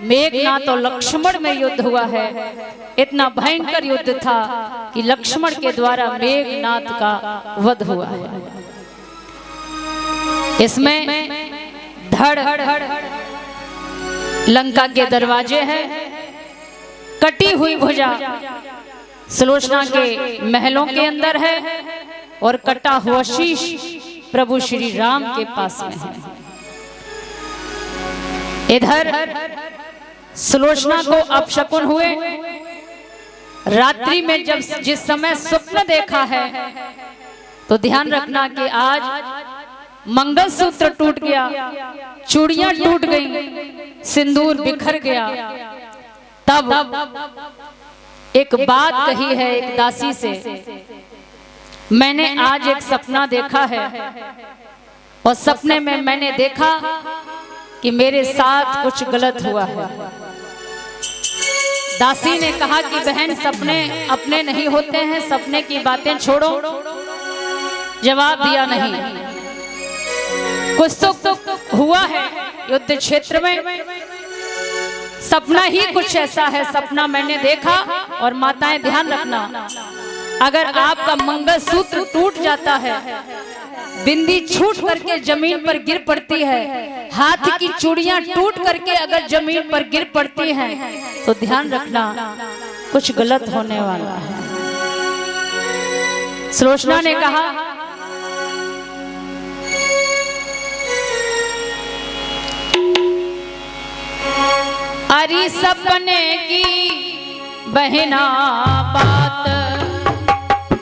मेघनाथ और लक्ष्मण में युद्ध हुआ है। इतना भयंकर युद्ध था कि लक्ष्मण के द्वारा मेघनाथ का वध हुआ है। इसमें धड़ लंका के दरवाजे हैं, कटी हुई भुजा सुलोचना के महलों के अंदर है और कटा हुआ शीश प्रभु श्री राम के पास में है। इधर सुलोचना को अपशकुन हुए। रात्रि में जब जिस समय स्वप्न देखा है तो ध्यान रखना कि आज मंगलसूत्र टूट गया, चूड़ियां टूट गई, सिंदूर बिखर गया। तब एक बात कही है एक दासी से, मैंने आज एक सपना देखा है और सपने में मैंने देखा कि मेरे साथ कुछ गलत हुआ है। दासी ने कहा कि बहन सपने अपने नहीं होते हैं, सपने की बातें छोड़ो। जवाब दिया नहीं, कुछ तो हुआ है युद्ध क्षेत्र में, सपना ही कुछ ऐसा है। सपना मैंने देखा। और माताएं ध्यान रखना, अगर आपका मंगलसूत्र टूट जाता है, बिंदी छूट करके जमीन पर गिर पड़ती है, हाथ की चूड़ियां टूट करके अगर जमीन पर गिर पड़ती हैं, तो ध्यान रखना कुछ गलत होने वाला है। सुलोचना ने कहा अरे सपने की बहना बात,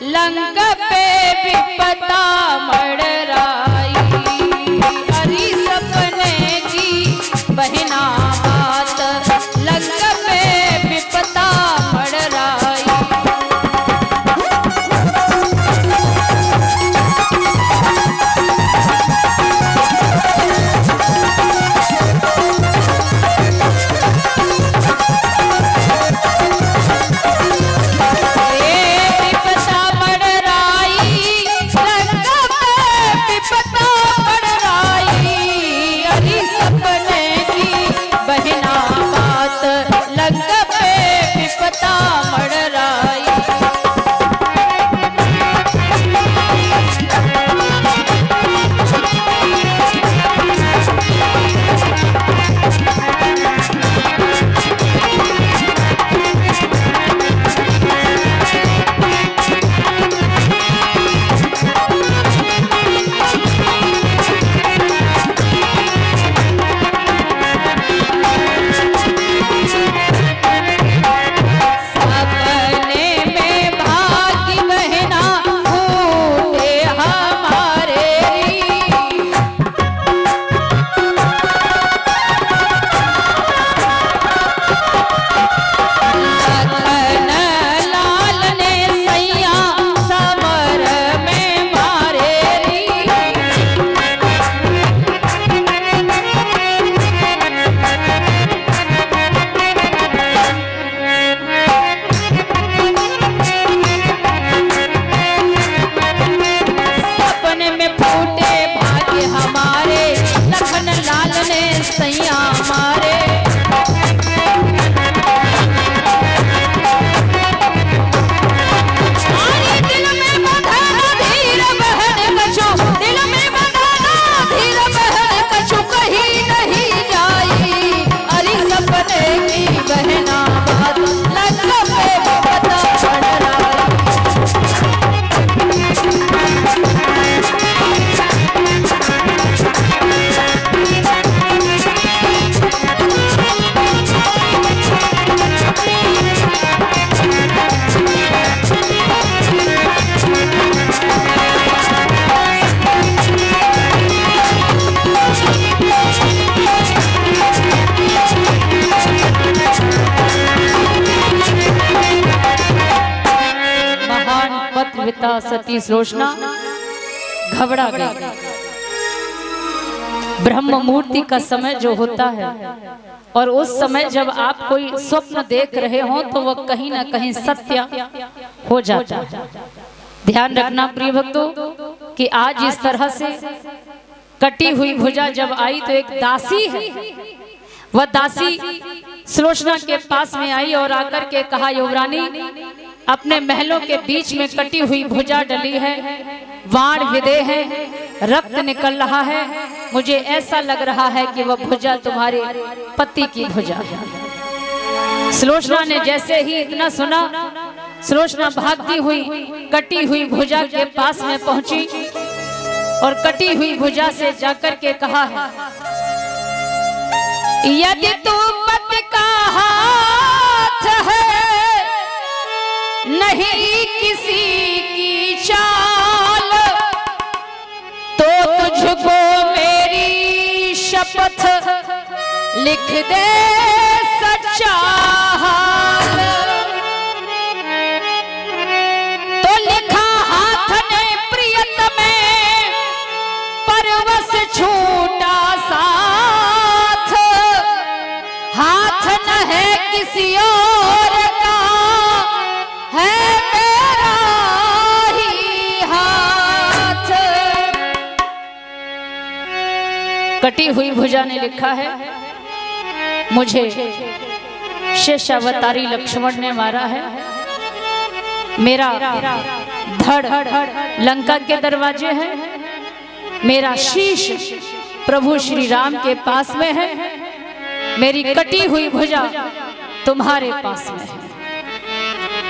लंका पे विपदा मड़राई। अरे सपने की बहना बात, लंका पे विपदा मड़राई। पिता सती सुलोचना घबरा गई। ब्रह्म मुहूर्ति का समय जो होता है और उस समय जब आप कोई स्वप्न देख रहे हो तो वह कहीं ना कहीं सत्य हो जाता है। ध्यान रखना प्रिय भक्तों कि आज इस तरह से कटी हुई भुजा जब आई तो एक दासी है वह दासी सुलोचना के पास में आई और आकर के कहा, युवरानी, अपने महलों के बीच में कटी हुई भुजा डली है, वाण विदे है, रक्त निकल रहा है, मुझे ऐसा लग रहा है कि वह भुजा तुम्हारे पति की भुजा है। सुलोचना ने जैसे ही इतना सुना, सुलोचना भागती हुई कटी हुई भुजा के पास में पहुंची और कटी हुई भुजा से जाकर के कहा है, यदि तू पति का हाथ है, नहीं किसी की चाल, तो तुझको मेरी शपथ लिख दे सच्चा हाल। तो लिखा हाथ ने प्रियतमे, परवश छूटा साथ, हाथ न है किसी और का, है मेरा ही हाथ। कटी हुई भुजा ने लिखा है, मुझे शेषावतारी लक्ष्मण ने मारा है, मेरा धड़ लंका के दरवाजे है, मेरा शीश प्रभु श्री राम के पास में है, मेरी कटी हुई भुजा तुम्हारे पास में है।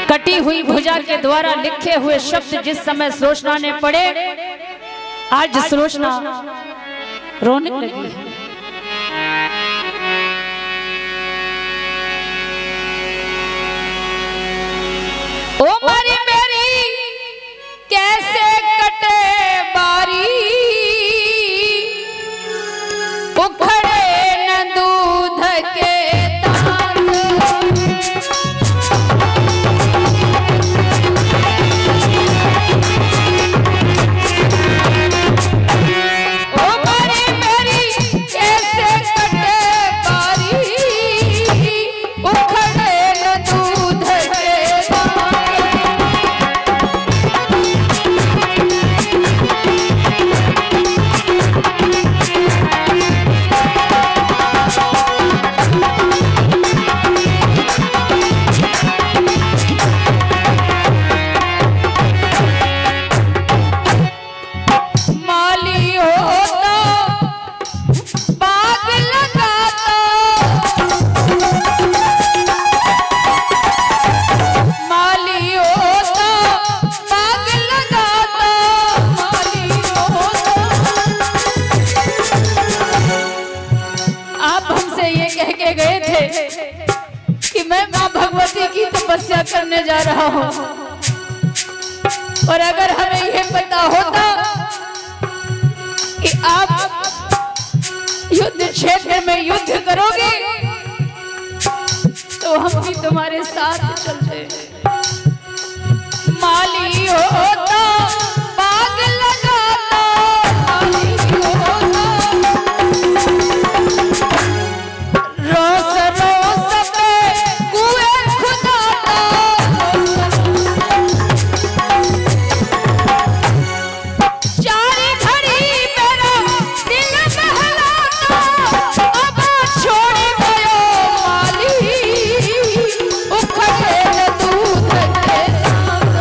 कटी हुई भुजा के द्वारा लिखे हुए शब्द जिस समय सुलोचना ने पढ़े, आज सुलोचना रोने लगी है। ओ मारी मेरी कैसे कटे बारी, उखड़े न दूध के दांत। ओ मारी मेरी कैसे कटे बारी, उखड़े न दूध के दांत। गए थे कि मैं मां भगवती की तपस्या करने जा रहा हूं, और अगर हमें यह पता होता कि आप युद्ध क्षेत्र में युद्ध करोगे, तो हम भी तुम्हारे साथ चलते। माली होता बाग लगाता, माली होता रोस रोस पे कुएं खुदाता, चारी घड़ी मेरा दिल बहलाता, अब छोड़ गयो माली, उखड़े न दूध के साथ।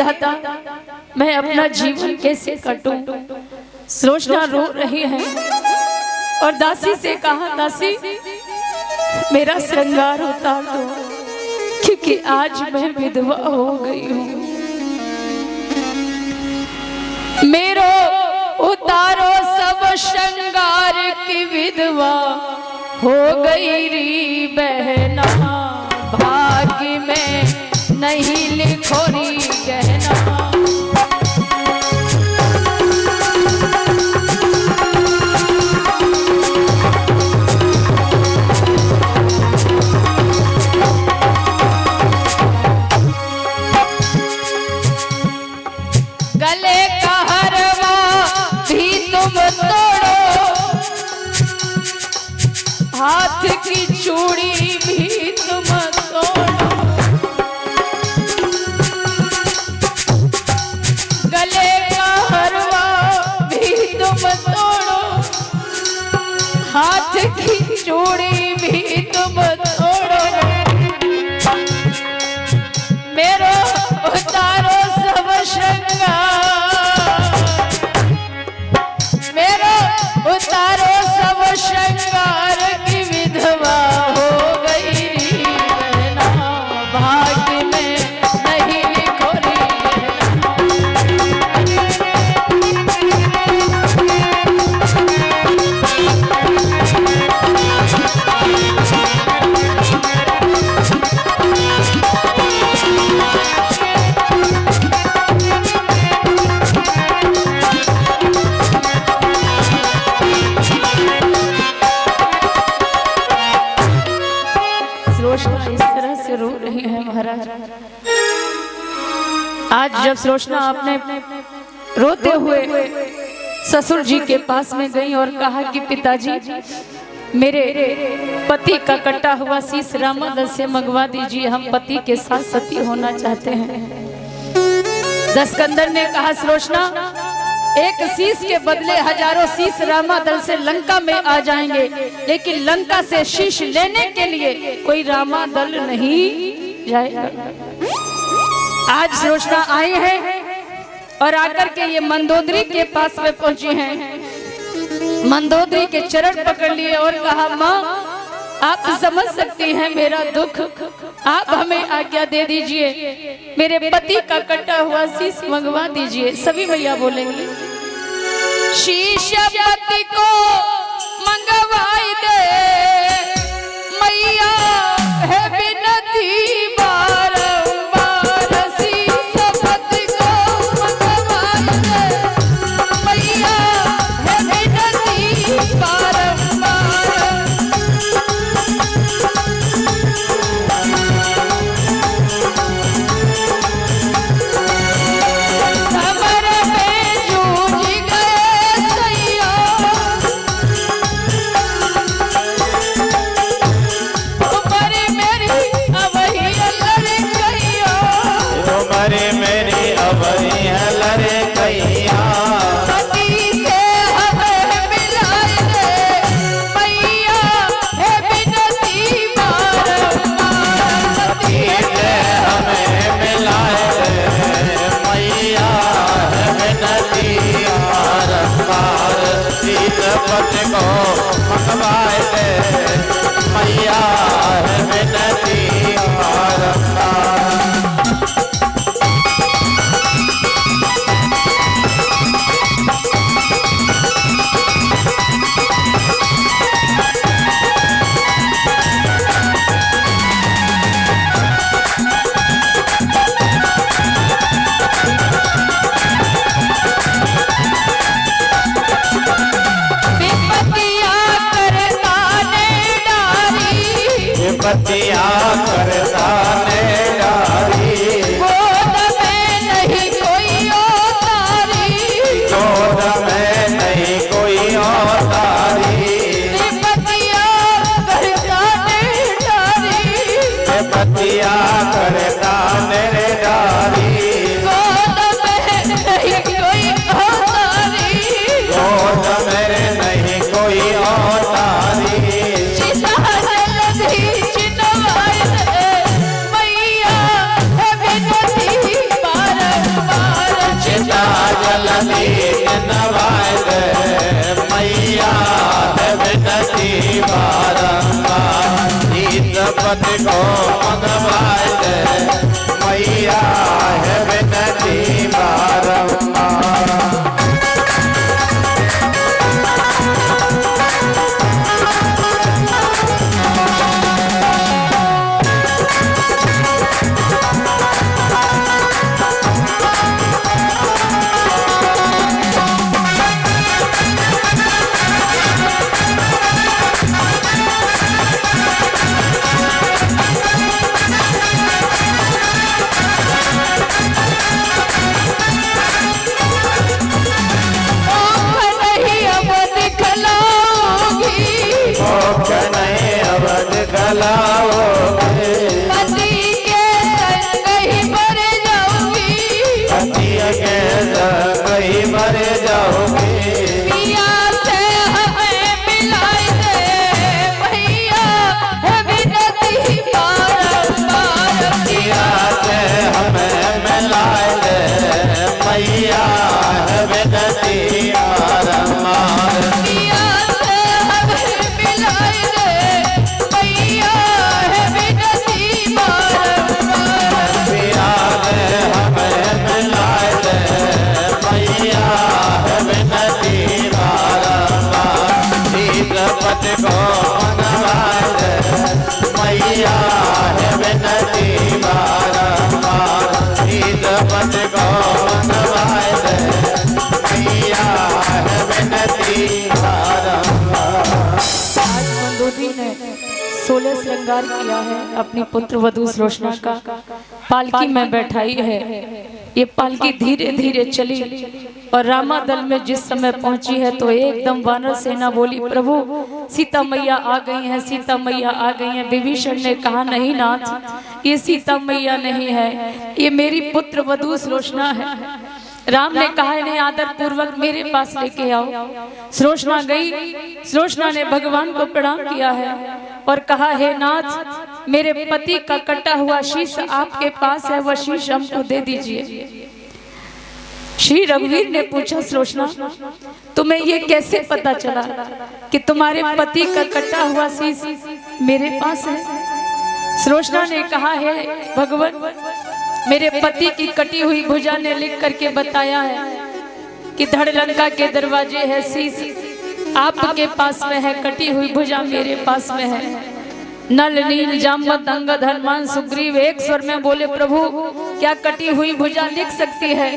विधाता मैं अपना जीवन कैसे काटूं। सुलोचना रो रही है और दासी से कहा, दासी मेरा श्रृंगार उतार दो क्योंकि आज मैं विधवा हो गई हूँ। मेरो उतारो सब श्रृंगार की विधवा हो गई री बहना, भाग्य में नहीं लिखो री गहना। गले का हरवा भी तुम तोड़ो, हाथ की चूड़ी भी तुम तोड़ो। गले का हरवा भी तुम तोड़ो, हाथ की चूड़ी भी तुम तोड़ो। मेरो उतारो सब श्रृंगार, मेरो उतारो सब श्रृंगार की विधवा हो गई री बहना, भाग्य में नहीं लिखो री सुलोचना इस तरह से रो रही है महाराज। आज जब सुलोचना अपने रोते हुए ससुर जी के पास में गई और कहा कि पिताजी मेरे पति का कटा हुआ शीश रामादल से मंगवा दीजिए, हम पति के साथ सती होना चाहते हैं। दस्कंदर ने कहा, सुलोचना एक शीश के बदले हजारों शीश रामादल से लंका में आ जाएंगे, लेकिन लंका से शीश लेने के लिए कोई रामादल नहीं जाएगा। आज सुलोचना आई है और आकर के ये मंदोदरी के पास में पहुंची हैं। मंदोदरी के चरण पकड़ लिए और कहा, माँ आप समझ सकती हैं मेरा दुख, आप हमें आज्ञा दे दीजिए, मेरे पति का कटा हुआ शीश मंगवा दीजिए। सभी भैया बोलेंगे, शीश पति को मंगवाई दे मैया है विनती बारंबार, शीश पति को मंगवाई दे मैया है विनती बारंबार। पतिया करता ने डारी, गोद में नहीं कोई औतारी, गोद में नहीं कोई औतारी। पतिया करता ने डारी, पतिया करता ने डारी, गोद में नहीं कोई औतारी, गोद में नहीं कोई औतारी। पति को मंगवाए दे मैया है विनती बारंबार। पति के संग ही मर जाऊंगी, पति के संग ही मर जाऊंगी। पिया से हमें मिलाए दे भैया है विनती बारंबार। पिया से हमें मिलाए दे मैया है विनती बारंबार। पिया से हमें मिलाए दे भैया है विनती बारंबार। पिया से हमें मिलाए दे मैया है विनती बारंबार। पति को मनवाए दे मैया है विनती बारंबार। पति को मनवाए दे मैया है विनती बारंबार। आज मंदोदरी ने 16 श्रृंगार किया है अपनी पुत्र वधू सुलोचना का, पालकी में बैठाई है। ये पालकी धीरे धीरे चली और रामा दल में जिस समय पहुंची है तो एकदम वानर सेना बोली, प्रभु सीता मैया आ गई हैं, सीता मैया आ गई हैं। विभीषण ने कहा, नहीं नाथ, ये सीता मैया नहीं है, ये मेरी पुत्र वधू सुलोचना है। राम ने कहा, इन्हें आदर पूर्वक मेरे पास लेके आओ। सुलोचना गई, सुलोचना ने भगवान को प्रणाम किया है और कहा, हे नाथ, मेरे पति का कटा हुआ शीश आपके पास है, वह शीश हमको दे दीजिए। श्री रघुवीर ने पूछा, सुलोचना तुम्हें ये कैसे पता चला कि तुम्हारे पति का कटा हुआ शीश मेरे पास है? सुलोचना ने कहा, है भगवान, मेरे पति की कटी हुई भुजा ने लिख करके बताया है कि धड़ लंका के दरवाजे है, शीश आपके पास में है, कटी हुई भुजा मेरे पास में है। नल नील जामवंत अंगद हनुमान सुग्रीव एक स्वर में बोले, प्रभु क्या कटी हुई भुजा लिख सकती है?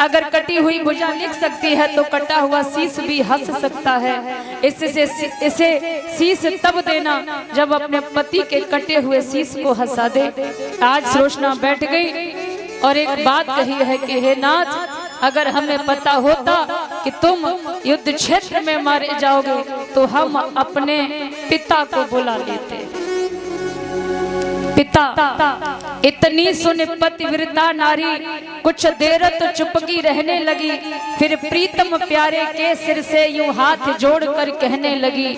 अगर कटी हुई भुजा लिख सकती है तो कटा हुआ शीश भी हंस सकता है। इसे शीश तब देना जब अपने पति के कटे हुए शीश को हंसा दे। आज सुलोचना बैठ गई और एक बात कही है कि हे नाथ, अगर हमें पता होता कि तुम युद्ध क्षेत्र में मारे जाओगे तो हम अपने पिता को बुला लेते। पिता, इतनी सुन पतिव्रता नारी कुछ देर तो चुपकी रहने लगी, फिर प्रीतम प्यारे के सिर से यूं हाथ जोड़कर कहने लगी,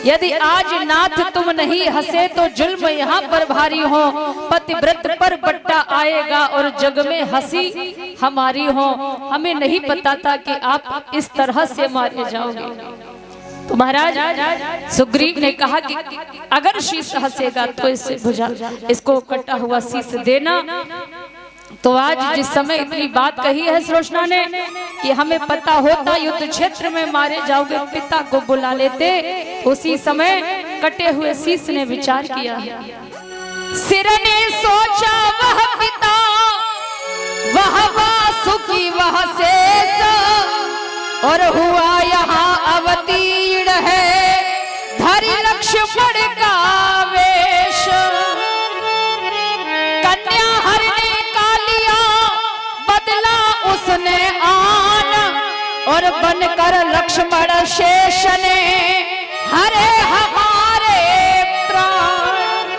यदि आज नाथ तुम नहीं हंसे तो जुल्म यहाँ पर भारी हो, पतिव्रत पर बट्टा आएगा और जग में हंसी हमारी हो। हमें नहीं पता था कि आप इस तरह से मारे जाओगे। तो महाराज सुग्रीव ने कहा कि अगर शीश हंसेगा तो इससे भुजा, इसको कटा हुआ शीश देना। तो आज जिस समय इतनी बात कही है सुलोचना ने कि हमें पता होता युद्ध क्षेत्र में मारे जाओगे, पिता को बुला लेते, उसी समय कटे हुए शीश ने विचार किया। सिर ने सोचा वह पिता, वह वासुकी वह शेष, और हुआ यहाँ अवतीर्ण है धरि लक्ष्मण का वेश। कन्या हरने का लिया बदला उसने आन, और बनकर लक्ष्मण शेष ने हरे हमारे प्राण।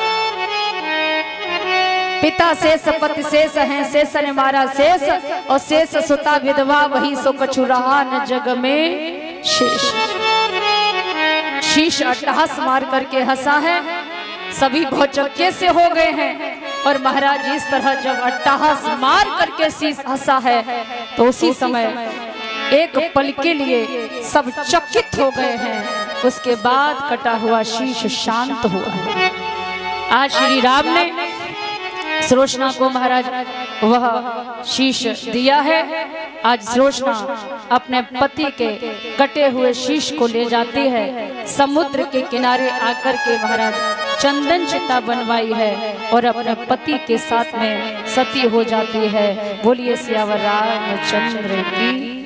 पिता शेष पति शेष हैं, शेष ने मारा शेष, और शेष सुता विधवा वही सो कछु रहा न जग में शेष। शीश अट्टहास मार करके हंसा है, सभी भौचक्के से हो गए हैं। और महाराज इस तरह जब अट्टहास मार करके शीश हंसा है तो उसी समय एक पल के लिए सब चकित हो गए हैं। उसके बाद कटा हुआ शीश शांत हुआ है। आज श्री राम ने सुलोचना को महाराज वह शीश दिया है। आज सुलोचना अपने पति के कटे हुए शीश को ले जाती है, समुद्र के किनारे आकर के महाराज चंदन चिता बनवाई है और अपने पति के साथ में सती हो जाती है। बोलिए सियावर रामचंद्र की।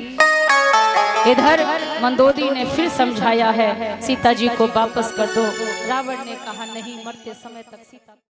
इधर मंदोदरी ने फिर समझाया है, सीता जी को वापस कर दो। रावण ने कहा नहीं, मरते समय तक सीता